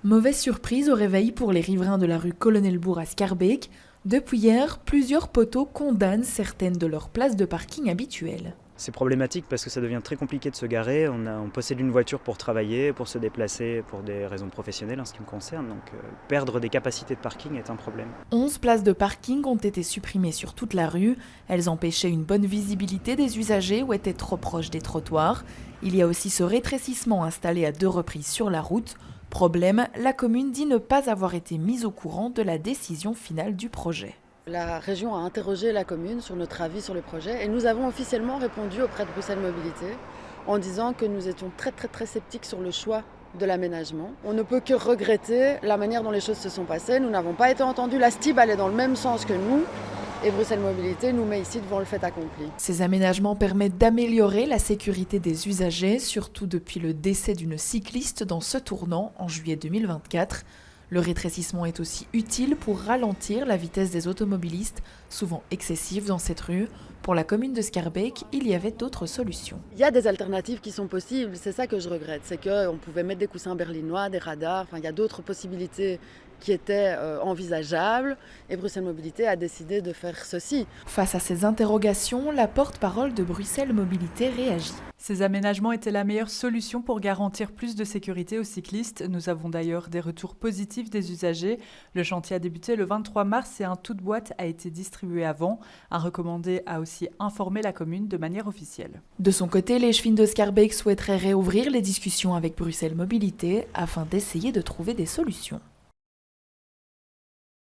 Mauvaise surprise au réveil pour les riverains de la rue Colonel-Bourg à Schaerbeek. Depuis hier, plusieurs poteaux condamnent certaines de leurs places de parking habituelles. C'est problématique parce que ça devient très compliqué de se garer. On possède une voiture pour travailler, pour se déplacer, pour des raisons professionnelles en ce qui me concerne. Donc perdre des capacités de parking est un problème. 11 places de parking ont été supprimées sur toute la rue. Elles empêchaient une bonne visibilité des usagers ou étaient trop proches des trottoirs. Il y a aussi ce rétrécissement installé à 2 reprises sur la route. Problème, la commune dit ne pas avoir été mise au courant de la décision finale du projet. La région a interrogé la commune sur notre avis sur le projet et nous avons officiellement répondu auprès de Bruxelles Mobilité en disant que nous étions très sceptiques sur le choix de l'aménagement. On ne peut que regretter la manière dont les choses se sont passées. Nous n'avons pas été entendus. La STIB allait dans le même sens que nous. Et Bruxelles Mobilité nous met ici devant le fait accompli. Ces aménagements permettent d'améliorer la sécurité des usagers, surtout depuis le décès d'une cycliste dans ce tournant en juillet 2024. Le rétrécissement est aussi utile pour ralentir la vitesse des automobilistes, souvent excessive dans cette rue. Pour la commune de Schaerbeek, il y avait d'autres solutions. Il y a des alternatives qui sont possibles, c'est ça que je regrette. C'est qu'on pouvait mettre des coussins berlinois, des radars, il y a d'autres possibilités qui étaient envisageables et Bruxelles Mobilité a décidé de faire ceci. Face à ces interrogations, la porte-parole de Bruxelles Mobilité réagit. Ces aménagements étaient la meilleure solution pour garantir plus de sécurité aux cyclistes. Nous avons d'ailleurs des retours positifs des usagers. Le chantier a débuté le 23 mars et un tout-de-boîte a été distribué avant. Un recommandé a aussi informé la commune de manière officielle. De son côté, l'échevine de Schaerbeek souhaiterait réouvrir les discussions avec Bruxelles Mobilité afin d'essayer de trouver des solutions.